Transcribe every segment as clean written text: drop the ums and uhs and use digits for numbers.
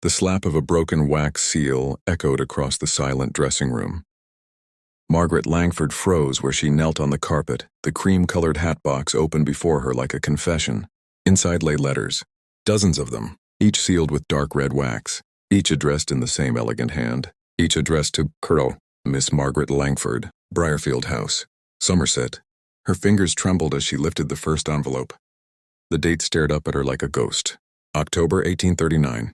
The slap of a broken wax seal echoed across the silent dressing room. Margaret Langford froze where she knelt on the carpet, the cream-colored hat box open before her like a confession. Inside lay letters, dozens of them, each sealed with dark red wax, each addressed in the same elegant hand, each addressed to Curl, Miss Margaret Langford, Briarfield House, Somerset. Her fingers trembled as she lifted the first envelope. The date stared up at her like a ghost. October 1839.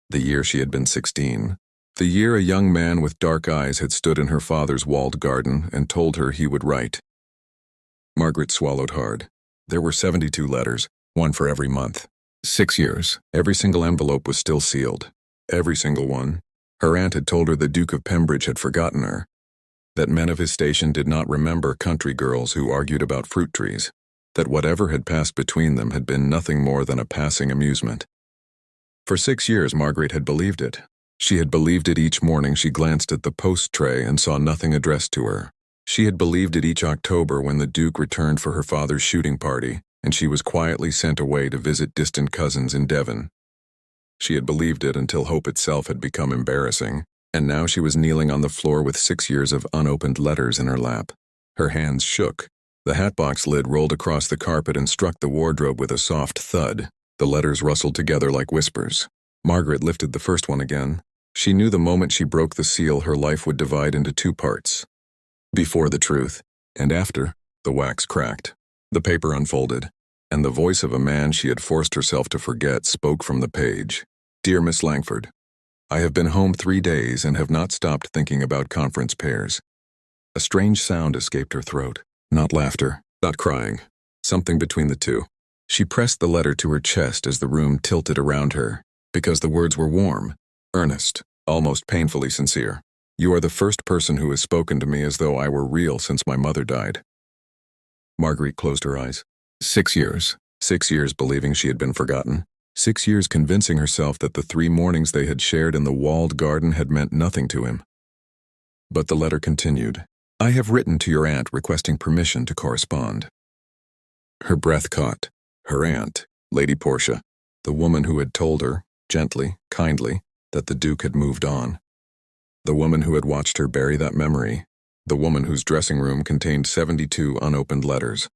The year she had been 16. The year a young man with dark eyes had stood in her father's walled garden and told her he would write. Margaret swallowed hard. There were 72 letters, one for every month. 6 years. Every single envelope was still sealed. Every single one. Her aunt had told her the Duke of Pembridge had forgotten her, that men of his station did not remember country girls who argued about fruit trees, that whatever had passed between them had been nothing more than a passing amusement. For 6 years Margaret had believed it. She had believed it each morning she glanced at the post tray and saw nothing addressed to her. She had believed it each October when the Duke returned for her father's shooting party and she was quietly sent away to visit distant cousins in Devon. She had believed it until hope itself had become embarrassing, and now she was kneeling on the floor with 6 years of unopened letters in her lap. Her hands shook. The hatbox lid rolled across the carpet and struck the wardrobe with a soft thud. The letters rustled together like whispers. Margaret lifted the first one again. She knew the moment she broke the seal her life would divide into 2 parts. Before the truth, and after, the wax cracked. The paper unfolded, and the voice of a man she had forced herself to forget spoke from the page. Dear Miss Langford, I have been home 3 days and have not stopped thinking about conference pairs. A strange sound escaped her throat. Not laughter, not crying. Something between the two. She pressed the letter to her chest as the room tilted around her, because the words were warm, earnest, almost painfully sincere. You are the first person who has spoken to me as though I were real since my mother died. Marguerite closed her eyes. 6 years. 6 years believing she had been forgotten. 6 years convincing herself that the 3 mornings they had shared in the walled garden had meant nothing to him. But the letter continued. I have written to your aunt requesting permission to correspond. Her breath caught. Her aunt, Lady Porsche, the woman who had told her, gently, kindly, that the Duke had moved on. The woman who had watched her bury that memory. The woman whose dressing room contained 72 unopened letters.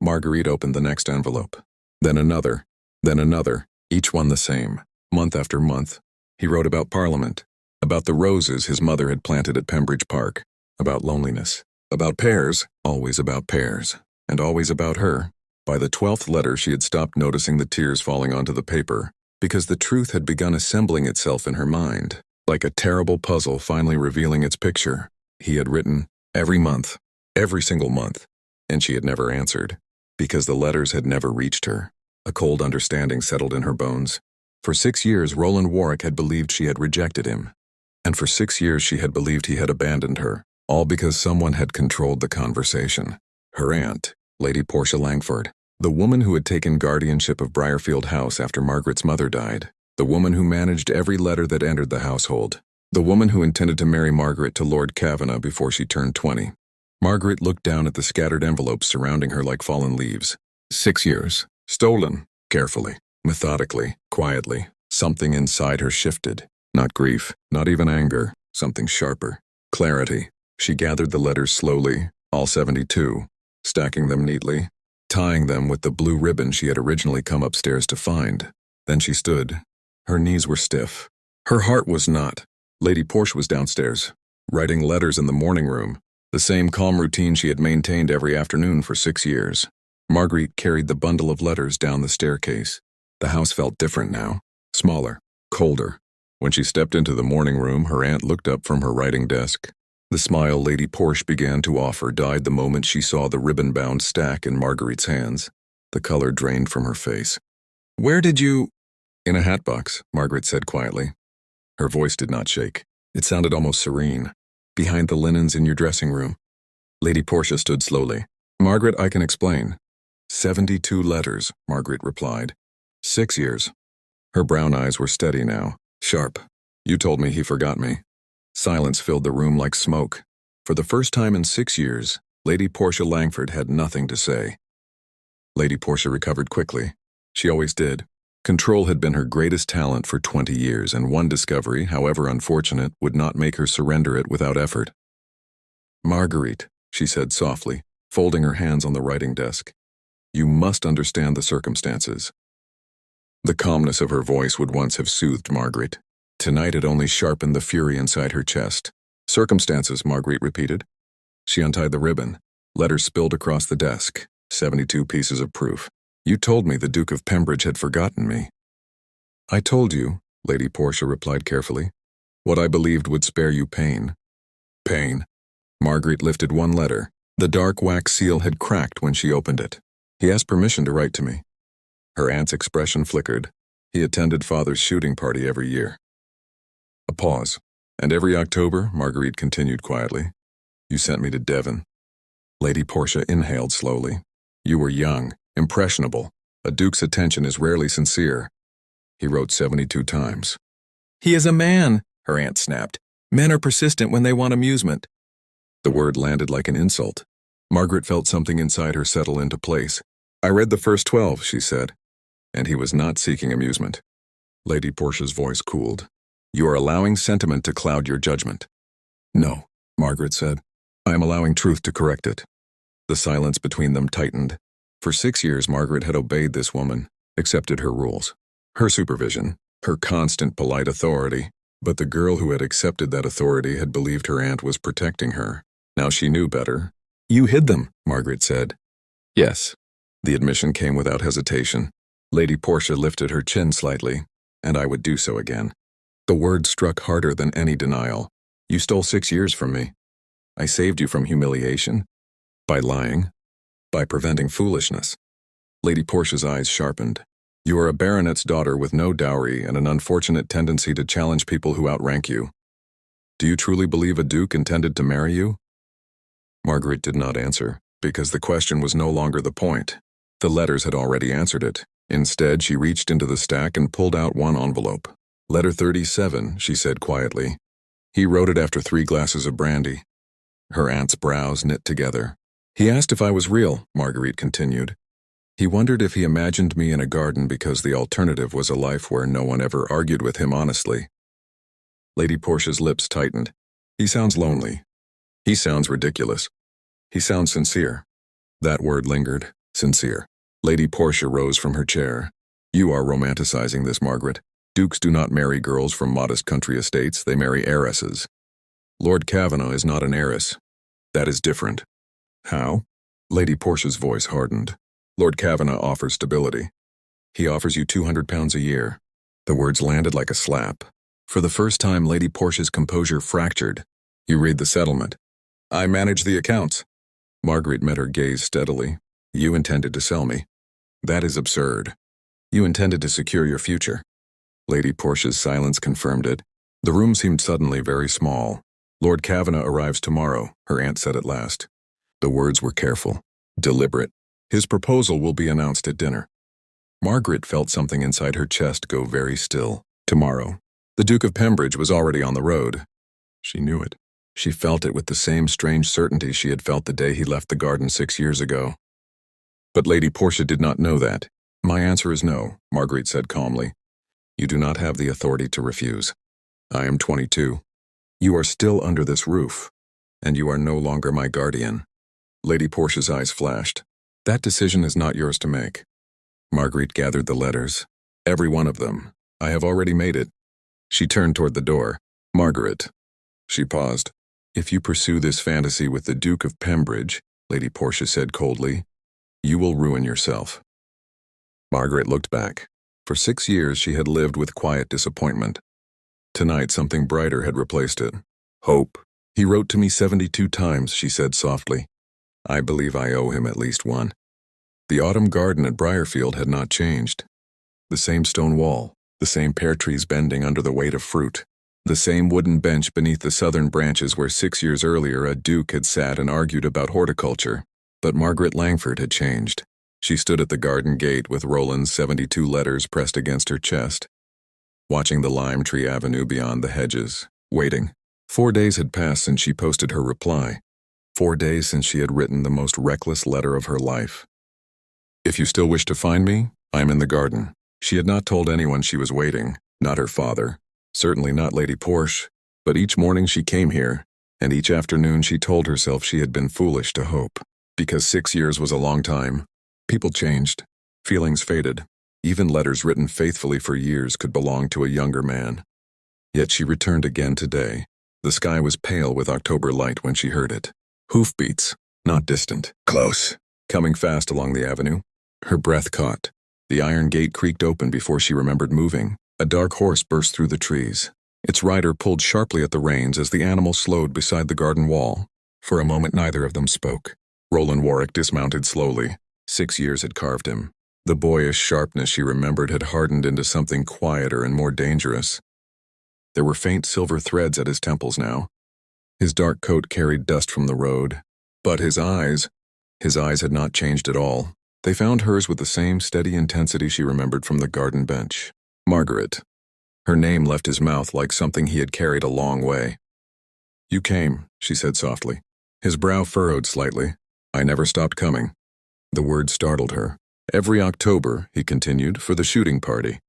Marguerite opened the next envelope. Then another, each one the same, month after month. He wrote about Parliament, about the roses his mother had planted at Pembridge Park, about loneliness, about pears, always about pears, and always about her. By the 12th letter she had stopped noticing the tears falling onto the paper, because the truth had begun assembling itself in her mind, like a terrible puzzle finally revealing its picture. He had written, every month, every single month, and she had never answered, because the letters had never reached her. A cold understanding settled in her bones. For 6 years Roland Warwick had believed she had rejected him, and for 6 years she had believed he had abandoned her, all because someone had controlled the conversation. Her aunt, Lady Porsche Langford, the woman who had taken guardianship of Briarfield House after Margaret's mother died, the woman who managed every letter that entered the household, the woman who intended to marry Margaret to Lord Kavanagh before she turned 20. Margaret looked down at the scattered envelopes surrounding her like fallen leaves. 6 years. Stolen. Carefully, methodically, quietly. Something inside her shifted. Not grief, not even anger. Something sharper. Clarity. She gathered the letters slowly, all 72, stacking them neatly, tying them with the blue ribbon she had originally come upstairs to find. Then she stood. Her knees were stiff. Her heart was not. Lady Porsche was downstairs, writing letters in the morning room, the same calm routine she had maintained every afternoon for 6 years. Marguerite carried the bundle of letters down the staircase. The house felt different now, smaller, colder. When she stepped into the morning room, her aunt looked up from her writing desk. The smile Lady Porsche began to offer died the moment she saw the ribbon-bound stack in Marguerite's hands. The color drained from her face. Where did you— In a hatbox, Margaret said quietly. Her voice did not shake. It sounded almost serene. Behind the linens in your dressing room. Lady Porsche stood slowly. Margaret, I can explain. 72 letters, Margaret replied. 6 years. Her brown eyes were steady now, sharp. You told me he forgot me. Silence filled the room like smoke. For the first time in 6 years, Lady Porsche Langford had nothing to say. Lady Porsche recovered quickly. She always did. Control had been her greatest talent for 20 years, and one discovery, however unfortunate, would not make her surrender it without effort. "Marguerite," she said softly, folding her hands on the writing desk, "you must understand the circumstances." The calmness of her voice would once have soothed Marguerite. Tonight it only sharpened the fury inside her chest. "Circumstances," Marguerite repeated. She untied the ribbon. Letters spilled across the desk. 72 pieces of proof. "You told me the Duke of Pembridge had forgotten me." "I told you," Lady Porsche replied carefully, "what I believed would spare you pain." Pain. Marguerite lifted one letter. The dark wax seal had cracked when she opened it. "He asked permission to write to me." Her aunt's expression flickered. "He attended father's shooting party every year." A pause. "And every October," Marguerite continued quietly, "you sent me to Devon." Lady Porsche inhaled slowly. "You were young, impressionable. A duke's attention is rarely sincere." He wrote 72 times. "He is a man," her aunt snapped. "Men are persistent when they want amusement." The word landed like an insult. Margaret felt something inside her settle into place. "I read the first 12, she said. "And he was not seeking amusement." Lady Portia's voice cooled. "You are allowing sentiment to cloud your judgment." "No," Margaret said. "I am allowing truth to correct it." The silence between them tightened. For 6 years, Margaret had obeyed this woman, accepted her rules, her supervision, her constant polite authority. But the girl who had accepted that authority had believed her aunt was protecting her. Now she knew better. "You hid them," Margaret said. "Yes." The admission came without hesitation. Lady Porsche lifted her chin slightly, "And I would do so again." The word struck harder than any denial. "You stole 6 years from me. I saved you from humiliation. By lying. By preventing foolishness." Lady Portia's eyes sharpened. "You are a baronet's daughter with no dowry and an unfortunate tendency to challenge people who outrank you. Do you truly believe a duke intended to marry you?" Margaret did not answer, because the question was no longer the point. The letters had already answered it. Instead, she reached into the stack and pulled out one envelope. "Letter 37, she said quietly. "He wrote it after 3 glasses of brandy." Her aunt's brows knit together. "He asked if I was real," Marguerite continued. "He wondered if he imagined me in a garden because the alternative was a life where no one ever argued with him honestly." Lady Portia's lips tightened. "He sounds lonely. He sounds ridiculous. He sounds sincere." That word lingered. Sincere. Lady Porsche rose from her chair. "You are romanticizing this, Margaret. Dukes do not marry girls from modest country estates, they marry heiresses. Lord Kavanaugh is not an heiress. That is different." "How?" Lady Portia's voice hardened. "Lord Kavanaugh offers stability. He offers you £200 a year." The words landed like a slap. For the first time, Lady Portia's composure fractured. "You read the settlement." "I manage the accounts." Margaret met her gaze steadily. "You intended to sell me." "That is absurd." "You intended to secure your future." Lady Portia's silence confirmed it. The room seemed suddenly very small. "Lord Kavanaugh arrives tomorrow," her aunt said at last. The words were careful, deliberate. "His proposal will be announced at dinner." Margaret felt something inside her chest go very still. Tomorrow. The Duke of Pembridge was already on the road. She knew it. She felt it with the same strange certainty she had felt the day he left the garden 6 years ago. But Lady Porsche did not know that. "My answer is no," Margaret said calmly. "You do not have the authority to refuse. I am 22. You are still under this roof, and you are no longer my guardian." Lady Portia's eyes flashed. "That decision is not yours to make." Margaret gathered the letters. "Every one of them. I have already made it." She turned toward the door. "Margaret." She paused. "If you pursue this fantasy with the Duke of Pembridge," Lady Porsche said coldly, "you will ruin yourself." Margaret looked back. For 6 years she had lived with quiet disappointment. Tonight something brighter had replaced it. Hope. "He wrote to me 72 times, she said softly. "I believe I owe him at least one." The autumn garden at Briarfield had not changed. The same stone wall, the same pear trees bending under the weight of fruit, the same wooden bench beneath the southern branches where 6 years earlier a duke had sat and argued about horticulture. But Margaret Langford had changed. She stood at the garden gate with Roland's 72 letters pressed against her chest, watching the lime tree avenue beyond the hedges, waiting. 4 days had passed since she posted her reply. 4 days since she had written the most reckless letter of her life. "If you still wish to find me, I am in the garden." She had not told anyone she was waiting, not her father, certainly not Lady Porsche, but each morning she came here, and each afternoon she told herself she had been foolish to hope. Because 6 years was a long time. People changed. Feelings faded. Even letters written faithfully for years could belong to a younger man. Yet she returned again today. The sky was pale with October light when she heard it. Hoofbeats, not distant, close, coming fast along the avenue. Her breath caught. The iron gate creaked open before she remembered moving. A dark horse burst through the trees. Its rider pulled sharply at the reins as the animal slowed beside the garden wall. For a moment neither of them spoke. Roland Warwick dismounted slowly. 6 years had carved him. The boyish sharpness she remembered had hardened into something quieter and more dangerous. There were faint silver threads at his temples now. His dark coat carried dust from the road. But his eyes had not changed at all. They found hers with the same steady intensity she remembered from the garden bench. Margaret. Her name left his mouth like something he had carried a long way. "You came," she said softly. His brow furrowed slightly. "I never stopped coming." The word startled her. "Every October," he continued, "for the shooting party."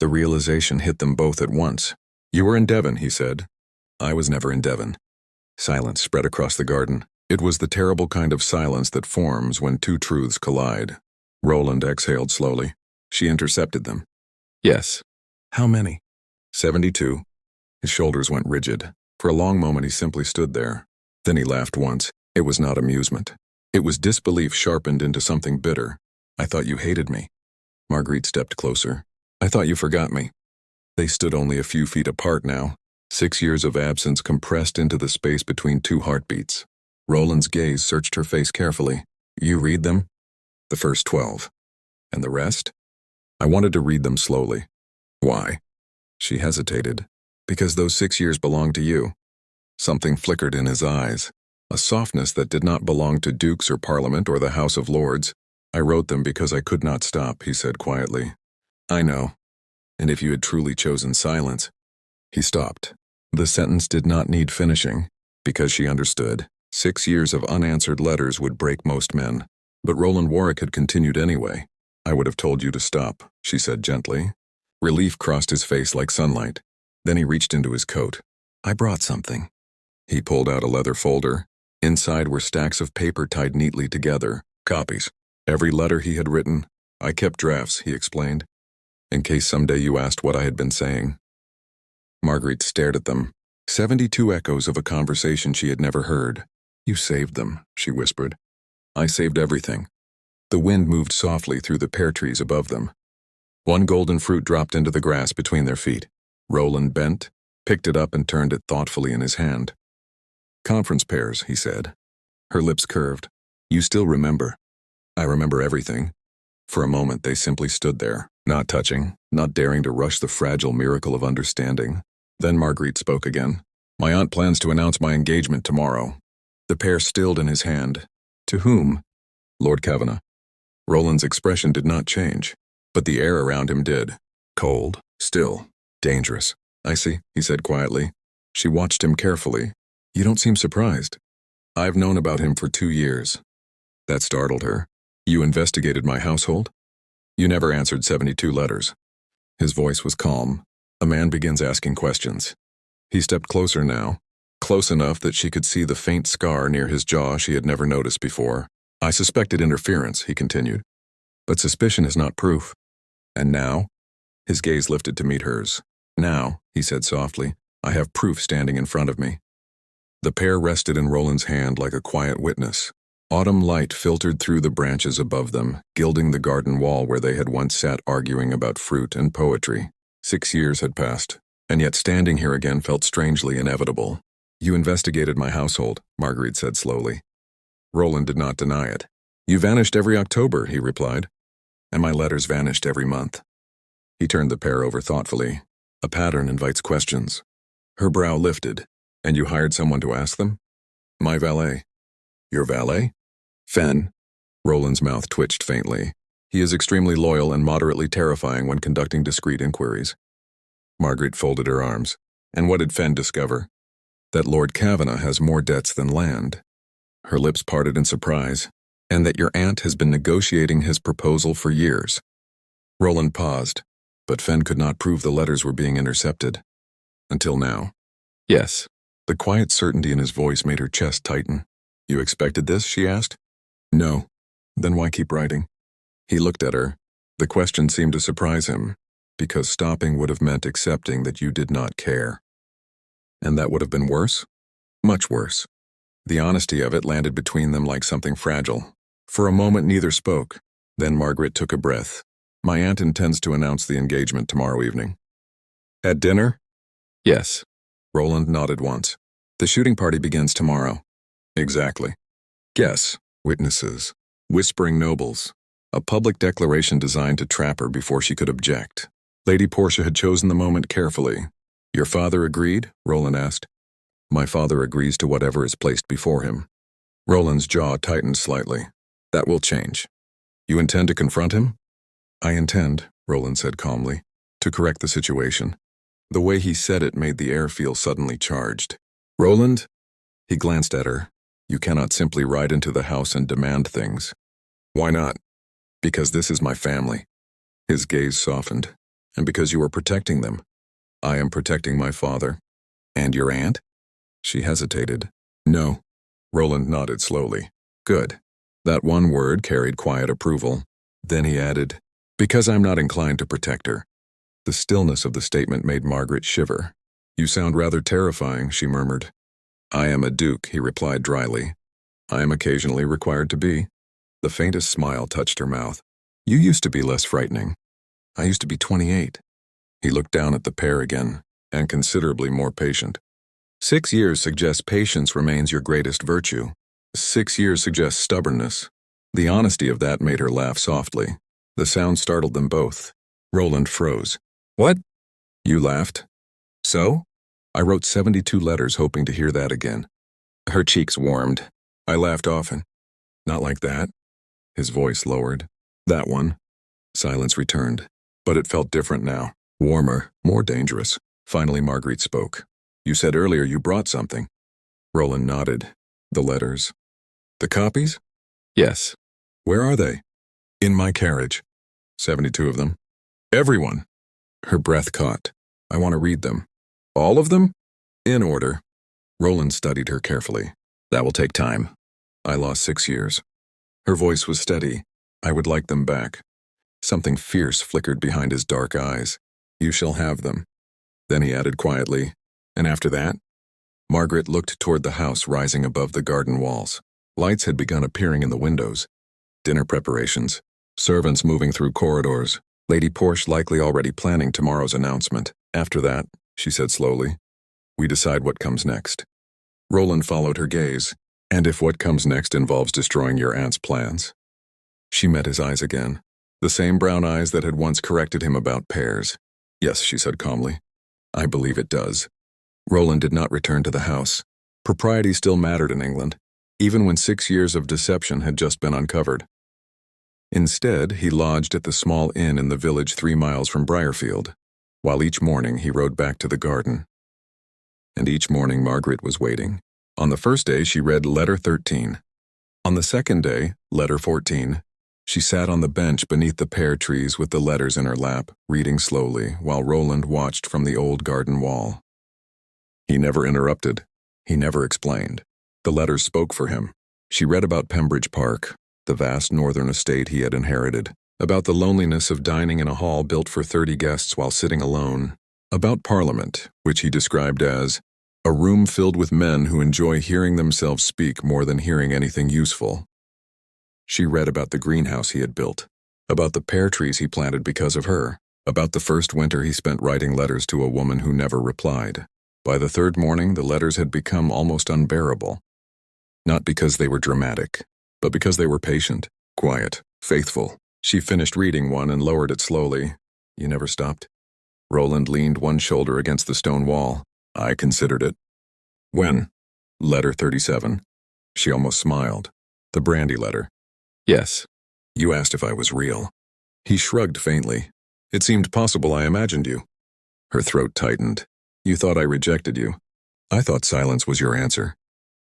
The realization hit them both at once. "You were in Devon," he said. "I was never in Devon." Silence spread across the garden. It was the terrible kind of silence that forms when two truths collide. Roland exhaled slowly. She intercepted them. "Yes." "How many?" 72. His shoulders went rigid. For a long moment he simply stood there. Then he laughed once. It was not amusement. It was disbelief sharpened into something bitter. "I thought you hated me." Marguerite stepped closer. "I thought you forgot me." They stood only a few feet apart now. 6 years of absence compressed into the space between two heartbeats. Roland's gaze searched her face carefully. "You read them?" "The first 12. "And the rest?" "I wanted to read them slowly." "Why?" She hesitated. "Because those 6 years belonged to you." Something flickered in his eyes. A softness that did not belong to dukes or Parliament or the House of Lords. "I wrote them because I could not stop," he said quietly. "I know. And if you had truly chosen silence—" He stopped. The sentence did not need finishing, because she understood. 6 years of unanswered letters would break most men. But Roland Warwick had continued anyway. "I would have told you to stop," she said gently. Relief crossed his face like sunlight. Then he reached into his coat. "I brought something." He pulled out a leather folder. Inside were stacks of paper tied neatly together. Copies. Every letter he had written. "I kept drafts," he explained, "in case someday you asked what I had been saying." Marguerite stared at them. 72 echoes of a conversation she had never heard. "You saved them," she whispered. "I saved everything." The wind moved softly through the pear trees above them. One golden fruit dropped into the grass between their feet. Roland bent, picked it up and turned it thoughtfully in his hand. "Conference pears," he said. Her lips curved. "You still remember." "I remember everything." For a moment they simply stood there, not touching, not daring to rush the fragile miracle of understanding. Then Marguerite spoke again. "My aunt plans to announce my engagement tomorrow." The pear stilled in his hand. "To whom?" "Lord Kavanagh." Roland's expression did not change, but the air around him did. Cold, still, dangerous. "I see," he said quietly. She watched him carefully. "You don't seem surprised." "I've known about him for 2 years." That startled her. "You investigated my household?" "You never answered 72 letters." His voice was calm. A man begins asking questions. He stepped closer now, close enough that she could see the faint scar near his jaw she had never noticed before. "I suspected interference," he continued. "But suspicion is not proof." "And now?" His gaze lifted to meet hers. "Now," he said softly, "I have proof standing in front of me." The pear rested in Roland's hand like a quiet witness. Autumn light filtered through the branches above them, gilding the garden wall where they had once sat arguing about fruit and poetry. 6 years had passed, and yet standing here again felt strangely inevitable. "You investigated my household," Marguerite said slowly. Roland did not deny it. "You vanished every October," he replied. "And my letters vanished every month." He turned the pear over thoughtfully. "A pattern invites questions." Her brow lifted. "And you hired someone to ask them?" "My valet." "Your valet?" "Fen." Roland's mouth twitched faintly. "He is extremely loyal and moderately terrifying when conducting discreet inquiries." Margaret folded her arms. "And what did Fen discover?" "That Lord Kavanagh has more debts than land." Her lips parted in surprise. "And that your aunt has been negotiating his proposal for years." Roland paused, but Fen could not prove the letters were being intercepted. Until now. Yes. The quiet certainty in his voice made her chest tighten. You expected this? She asked. No. Then why keep writing? He looked at her. The question seemed to surprise him, because stopping would have meant accepting that you did not care. And that would have been worse? Much worse. The honesty of it landed between them like something fragile. For a moment neither spoke. Then Margaret took a breath. My aunt intends to announce the engagement tomorrow evening. At dinner? Yes. Roland nodded once. The shooting party begins tomorrow. Exactly. Guess. Witnesses. Whispering nobles. A public declaration designed to trap her before she could object. Lady Porsche had chosen the moment carefully. Your father agreed? Roland asked. My father agrees to whatever is placed before him. Roland's jaw tightened slightly. That will change. You intend to confront him? I intend, Roland said calmly, to correct the situation. The way he said it made the air feel suddenly charged. Roland? He glanced at her. You cannot simply ride into the house and demand things. Why not? Because this is my family. His gaze softened. And because you are protecting them. I am protecting my father. And your aunt? She hesitated. No. Roland nodded slowly. Good. That one word carried quiet approval. Then he added, because I'm not inclined to protect her. The stillness of the statement made Margaret shiver. You sound rather terrifying, she murmured. I am a duke, he replied dryly. I am occasionally required to be. The faintest smile touched her mouth. You used to be less frightening. I used to be 28. He looked down at the pair again, and considerably more patient. 6 years suggests patience remains your greatest virtue. 6 years suggests stubbornness. The honesty of that made her laugh softly. The sound startled them both. Roland froze. What? You laughed. So? I wrote 72 letters hoping to hear that again. Her cheeks warmed. I laughed often. Not like that. His voice lowered. That one. Silence returned. But it felt different now. Warmer, more dangerous. Finally Marguerite spoke. You said earlier you brought something. Roland nodded. The letters. The copies? Yes. Where are they? In my carriage. 72 of them. Everyone. Her breath caught. I want to read them. All of them? In order. Roland studied her carefully. That will take time. I lost 6 years. Her voice was steady. I would like them back. Something fierce flickered behind his dark eyes. You shall have them. Then he added quietly, and after that? Margaret looked toward the house rising above the garden walls. Lights had begun appearing in the windows. Dinner preparations. Servants moving through corridors. Lady Porsche likely already planning tomorrow's announcement. After that, she said slowly, we decide what comes next. Roland followed her gaze. And if what comes next involves destroying your aunt's plans? She met his eyes again. The same brown eyes that had once corrected him about pears. Yes, she said calmly. I believe it does. Roland did not return to the house. Propriety still mattered in England, even when 6 years of deception had just been uncovered. Instead, he lodged at the small inn in the village 3 miles from Briarfield, while each morning he rode back to the garden. And each morning Margaret was waiting. On the first day she read letter 13. On the second day, letter 14, she sat on the bench beneath the pear trees with the letters in her lap, reading slowly, while Roland watched from the old garden wall. He never interrupted. He never explained. The letters spoke for him. She read about Pembridge Park, the vast northern estate he had inherited, about the loneliness of dining in a hall built for 30 guests while sitting alone, about Parliament, which he described as a room filled with men who enjoy hearing themselves speak more than hearing anything useful. She read about the greenhouse he had built, about the pear trees he planted because of her, about the first winter he spent writing letters to a woman who never replied. By the third morning, the letters had become almost unbearable. Not because they were dramatic, but because they were patient, quiet, faithful. She finished reading one and lowered it slowly. You never stopped? Roland leaned one shoulder against the stone wall. I considered it. When? Letter 37. She almost smiled. The brandy letter. Yes. You asked if I was real. He shrugged faintly. It seemed possible I imagined you. Her throat tightened. You thought I rejected you. I thought silence was your answer.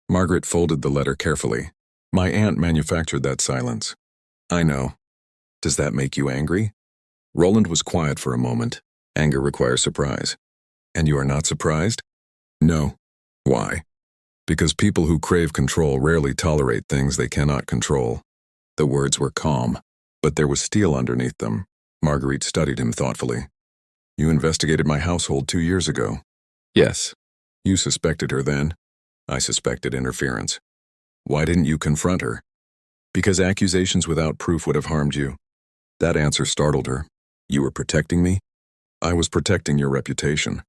Margaret folded the letter carefully. My aunt manufactured that silence. I know. Does that make you angry? Roland was quiet for a moment. Anger requires surprise. And you are not surprised? No. Why? Because people who crave control rarely tolerate things they cannot control. The words were calm, but there was steel underneath them. Marguerite studied him thoughtfully. You investigated my household 2 years ago. Yes. You suspected her then. I suspected interference. Why didn't you confront her? Because accusations without proof would have harmed you. That answer startled her. You were protecting me? I was protecting your reputation.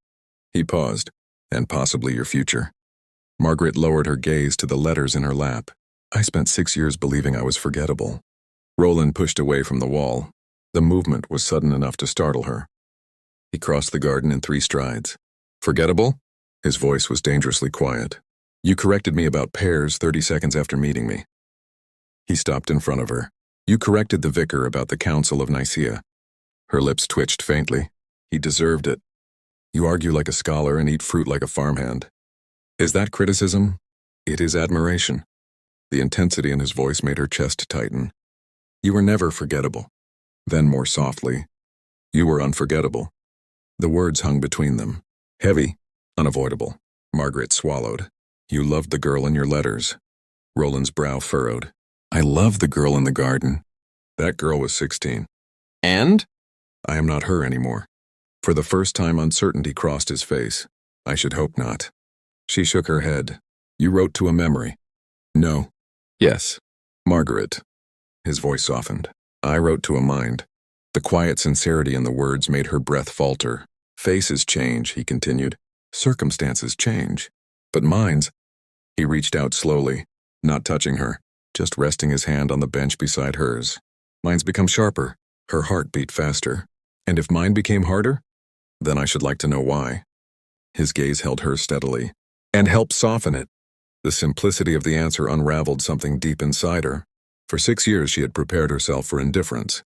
He paused, and possibly your future. Margaret lowered her gaze to the letters in her lap. I spent 6 years believing I was forgettable. Roland pushed away from the wall. The movement was sudden enough to startle her. He crossed the garden in 3 strides. Forgettable? His voice was dangerously quiet. You corrected me about pears 30 seconds after meeting me. He stopped in front of her. You corrected the vicar about the Council of Nicaea. Her lips twitched faintly. He deserved it. You argue like a scholar and eat fruit like a farmhand. Is that criticism? It is admiration. The intensity in his voice made her chest tighten. You were never forgettable. Then more softly, you were unforgettable. The words hung between them. Heavy, unavoidable. Margaret swallowed. You loved the girl in your letters. Roland's brow furrowed. I loved the girl in the garden. That girl was 16. And? I am not her anymore. For the first time, uncertainty crossed his face. I should hope not. She shook her head. You wrote to a memory. No. Yes. Margaret. His voice softened. I wrote to a mind. The quiet sincerity in the words made her breath falter. Faces change, he continued. Circumstances change. But minds. He reached out slowly, not touching her, just resting his hand on the bench beside hers. Minds become sharper. Her heart beat faster. And if mine became harder? Then I should like to know why. His gaze held hers steadily, and helped soften it. The simplicity of the answer unraveled something deep inside her. For 6 years she had prepared herself for indifference,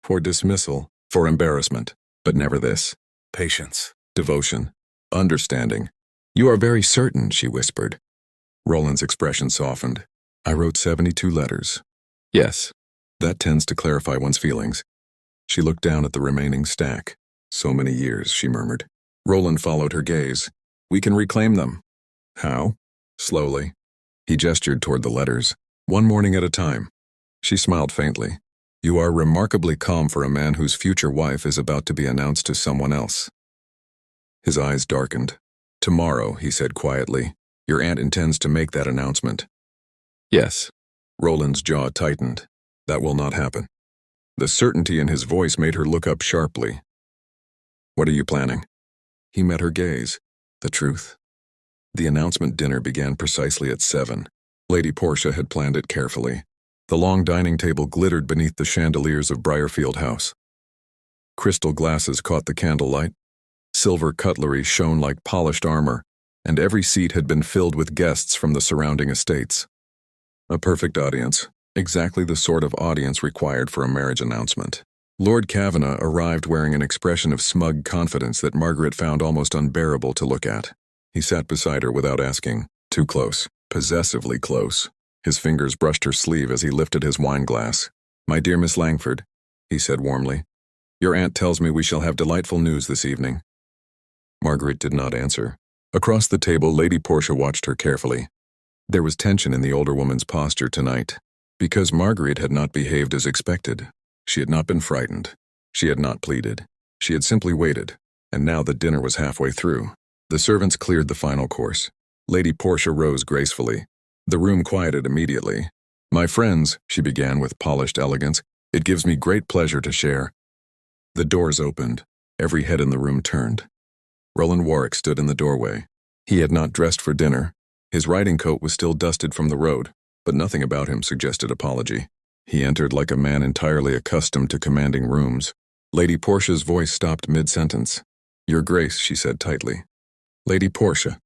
for dismissal, for embarrassment, but never this. Patience, devotion, understanding. You are very certain, she whispered. Roland's expression softened. I wrote 72 letters. Yes. That tends to clarify one's feelings. She looked down at the remaining stack. So many years, she murmured. Roland followed her gaze. We can reclaim them. How? Slowly. He gestured toward the letters. One morning at a time. She smiled faintly. You are remarkably calm for a man whose future wife is about to be announced to someone else. His eyes darkened. Tomorrow, he said quietly, your aunt intends to make that announcement. Yes. Roland's jaw tightened. That will not happen. The certainty in his voice made her look up sharply. What are you planning? He met her gaze. The truth. The announcement dinner began precisely at 7. Lady Porsche had planned it carefully. The long dining table glittered beneath the chandeliers of Briarfield House. Crystal glasses caught the candlelight. Silver cutlery shone like polished armor, and every seat had been filled with guests from the surrounding estates. A perfect audience, exactly the sort of audience required for a marriage announcement. Lord Kavanagh arrived wearing an expression of smug confidence that Margaret found almost unbearable to look at. He sat beside her without asking. Too close, possessively close. His fingers brushed her sleeve as he lifted his wine glass. My dear Miss Langford, he said warmly, your aunt tells me we shall have delightful news this evening. Margaret did not answer. Across the table, Lady Porsche watched her carefully. There was tension in the older woman's posture tonight, because Margaret had not behaved as expected. She had not been frightened. She had not pleaded. She had simply waited, and now the dinner was halfway through. The servants cleared the final course. Lady Porsche rose gracefully. The room quieted immediately. My friends, she began with polished elegance, it gives me great pleasure to share. The doors opened. Every head in the room turned. Roland Warwick stood in the doorway. He had not dressed for dinner. His riding coat was still dusted from the road, but nothing about him suggested apology. He entered like a man entirely accustomed to commanding rooms. Lady Portia's voice stopped mid-sentence. Your Grace, she said tightly. Lady Porsche.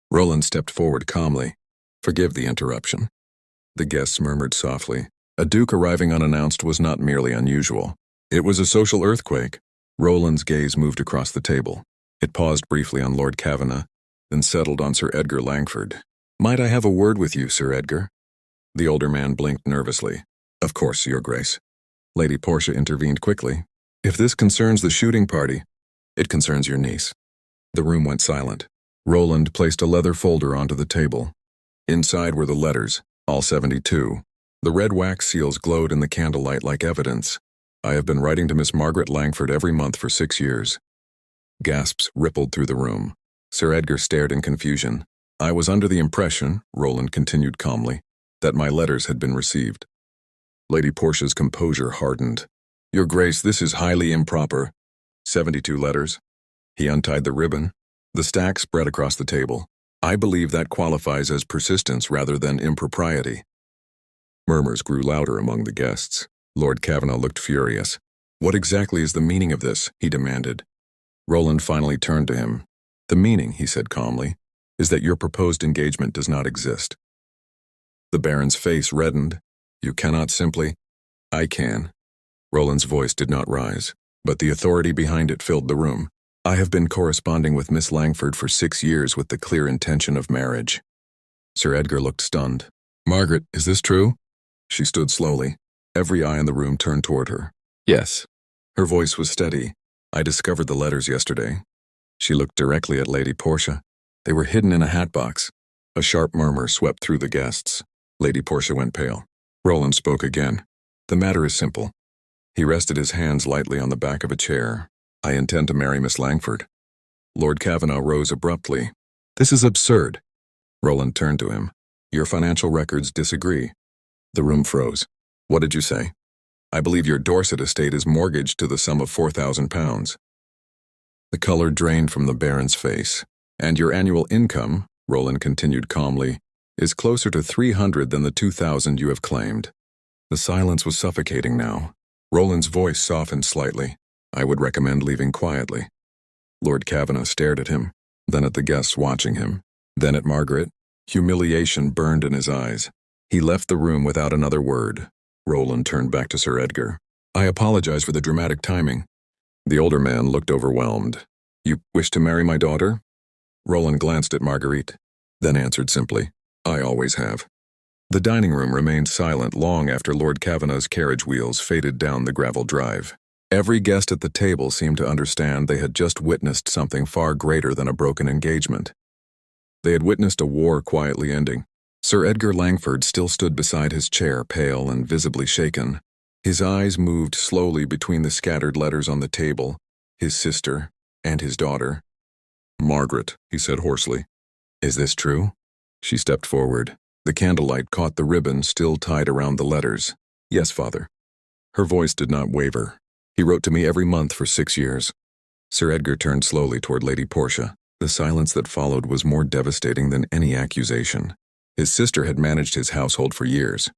Roland stepped forward calmly. Forgive the interruption. The guests murmured softly. A duke arriving unannounced was not merely unusual. It was a social earthquake. Roland's gaze moved across the table. It paused briefly on Lord Kavanagh, then settled on Sir Edgar Langford. Might I have a word with you, Sir Edgar? The older man blinked nervously. Of course, Your Grace. Lady Porsche intervened quickly. If this concerns the shooting party, it concerns your niece." The room went silent. Roland placed a leather folder onto the table. Inside were the letters, all 72. The red wax seals glowed in the candlelight like evidence. "I have been writing to Miss Margaret Langford every month for 6 years." Gasps rippled through the room. Sir Edgar stared in confusion. "I was under the impression," Roland continued calmly, "that my letters had been received." Lady Portia's composure hardened. "Your Grace, this is highly improper." 72 letters. He untied the ribbon. The stack spread across the table. "I believe that qualifies as persistence rather than impropriety." Murmurs grew louder among the guests. Lord Cavanagh looked furious. "What exactly is the meaning of this?" he demanded. Roland finally turned to him. "The meaning," he said calmly, "is that your proposed engagement does not exist." The Baron's face reddened. "You cannot simply—" "I can." Roland's voice did not rise, but the authority behind it filled the room. "I have been corresponding with Miss Langford for 6 years with the clear intention of marriage." Sir Edgar looked stunned. "Margaret, is this true?" She stood slowly. Every eye in the room turned toward her. "Yes." Her voice was steady. "I discovered the letters yesterday." She looked directly at Lady Portia. "They were hidden in a hat box." A sharp murmur swept through the guests. Lady Portia went pale. Roland spoke again. "The matter is simple." He rested his hands lightly on the back of a chair. "I intend to marry Miss Langford." Lord Cavanagh rose abruptly. "This is absurd." Roland turned to him. "Your financial records disagree." The room froze. "What did you say?" "I believe your Dorset estate is mortgaged to the sum of £4,000. The color drained from the Baron's face. "And your annual income," Roland continued calmly, "is closer to 300 than the 2,000 you have claimed." The silence was suffocating now. Roland's voice softened slightly. "I would recommend leaving quietly." Lord Cavanagh stared at him, then at the guests watching him, then at Margaret. Humiliation burned in his eyes. He left the room without another word. Roland turned back to Sir Edgar. "I apologize for the dramatic timing." The older man looked overwhelmed. "You wish to marry my daughter?" Roland glanced at Marguerite, then answered simply, "I always have." The dining room remained silent long after Lord Cavanagh's carriage wheels faded down the gravel drive. Every guest at the table seemed to understand they had just witnessed something far greater than a broken engagement. They had witnessed a war quietly ending. Sir Edgar Langford still stood beside his chair, pale and visibly shaken. His eyes moved slowly between the scattered letters on the table, his sister, and his daughter. "Margaret," he said hoarsely. "Is this true?" She stepped forward. The candlelight caught the ribbon still tied around the letters. "Yes, father." Her voice did not waver. "He wrote to me every month for 6 years." Sir Edgar turned slowly toward Lady Portia. The silence that followed was more devastating than any accusation. His sister had managed his household for years.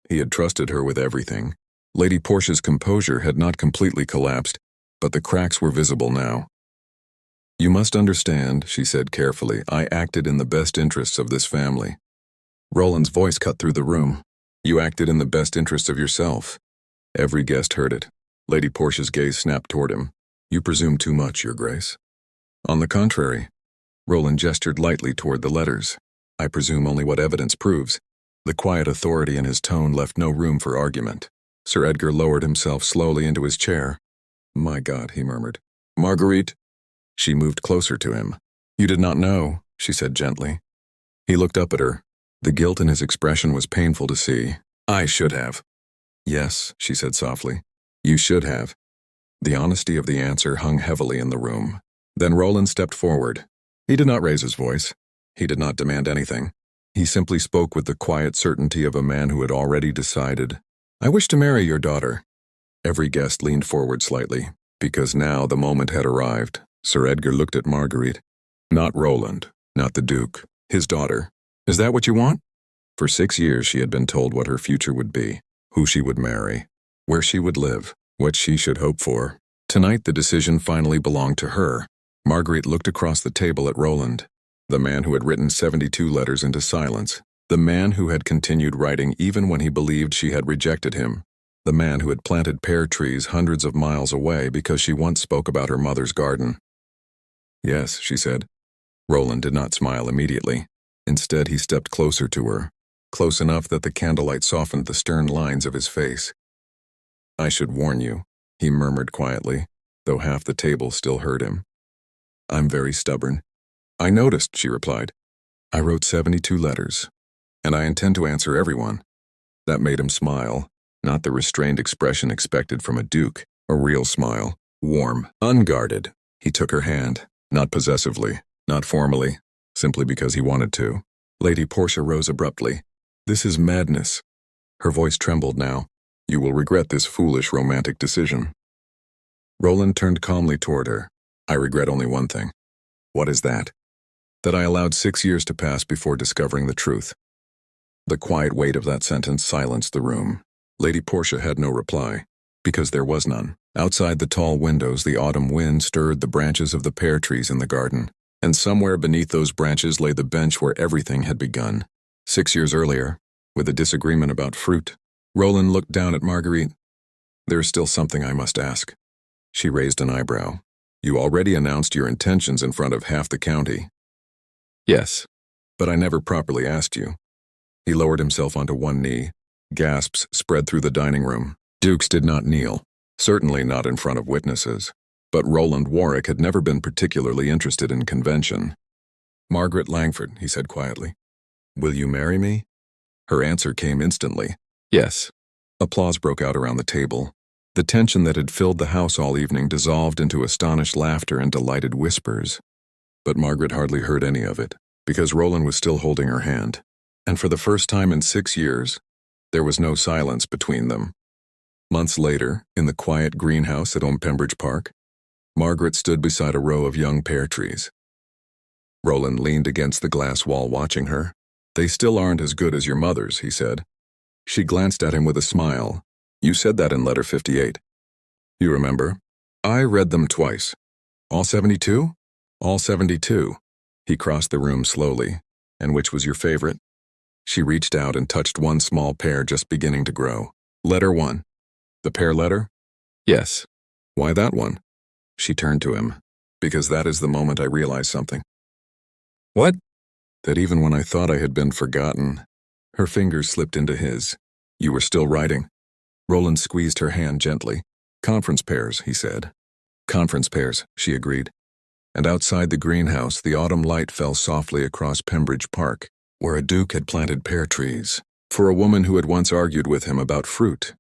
He had trusted her with everything. Lady Portia's composure had not completely collapsed, but the cracks were visible now. "You must understand," she said carefully, "I acted in the best interests of this family." Roland's voice cut through the room. "You acted in the best interests of yourself." Every guest heard it. Lady Portia's gaze snapped toward him. "You presume too much, Your Grace." "On the contrary." Roland gestured lightly toward the letters. "I presume only what evidence proves." The quiet authority in his tone left no room for argument. Sir Edgar lowered himself slowly into his chair. "My God," he murmured. "Marguerite." She moved closer to him. "You did not know," she said gently. He looked up at her. The guilt in his expression was painful to see. "I should have." "Yes," she said softly. "You should have." The honesty of the answer hung heavily in the room. Then Roland stepped forward. He did not raise his voice. He did not demand anything. He simply spoke with the quiet certainty of a man who had already decided. "I wish to marry your daughter." Every guest leaned forward slightly, because now the moment had arrived. Sir Edgar looked at Marguerite. Not Roland, not the Duke, his daughter. "Is that what you want?" For 6 years she had been told what her future would be, who she would marry, where she would live, what she should hope for. Tonight the decision finally belonged to her. Marguerite looked across the table at Roland, the man who had written 72 letters into silence, the man who had continued writing even when he believed she had rejected him, the man who had planted pear trees hundreds of miles away because she once spoke about her mother's garden. "Yes," she said. Roland did not smile immediately. Instead, he stepped closer to her, close enough that the candlelight softened the stern lines of his face. "I should warn you," he murmured quietly, though half the table still heard him. I'm very stubborn. I noticed, she replied. I wrote 72 letters, and I intend to answer everyone. That made him smile, not the restrained expression expected from a duke, a real smile, warm, unguarded. He took her hand, not possessively, not formally, simply because he wanted to. Lady Portia rose abruptly. This is madness. Her voice trembled now. You will regret this foolish romantic decision. Roland turned calmly toward her. I regret only one thing. What is that? That I allowed 6 years to pass before discovering the truth. The quiet weight of that sentence silenced the room. Lady Portia had no reply, because there was none. Outside the tall windows, the autumn wind stirred the branches of the pear trees in the garden, and somewhere beneath those branches lay the bench where everything had begun. 6 years earlier, with a disagreement about fruit, Roland looked down at Marguerite. There's still something I must ask. She raised an eyebrow. You already announced your intentions in front of half the county. Yes, but I never properly asked you. He lowered himself onto one knee. Gasps spread through the dining room. Dukes did not kneel, certainly not in front of witnesses. But Roland Warwick had never been particularly interested in convention. Margaret Langford, he said quietly. Will you marry me? Her answer came instantly. Yes. Applause broke out around the table. The tension that had filled the house all evening dissolved into astonished laughter and delighted whispers. But Margaret hardly heard any of it, because Roland was still holding her hand. And for the first time in 6 years, there was no silence between them. Months later, in the quiet greenhouse at Pembridge Park, Margaret stood beside a row of young pear trees. Roland leaned against the glass wall watching her. They still aren't as good as your mother's, he said. She glanced at him with a smile. You said that in letter 58. You remember? I read them twice. All 72? All 72. He crossed the room slowly. And which was your favorite? She reached out and touched one small pear just beginning to grow. Letter 1. The pear letter? Yes. Why that one? She turned to him. Because that is the moment I realized something. What? That even when I thought I had been forgotten, her fingers slipped into his. You were still writing. Roland squeezed her hand gently. Conference pears, he said. Conference pears, she agreed. And outside the greenhouse, the autumn light fell softly across Pembridge Park, where a duke had planted pear trees. For a woman who had once argued with him about fruit,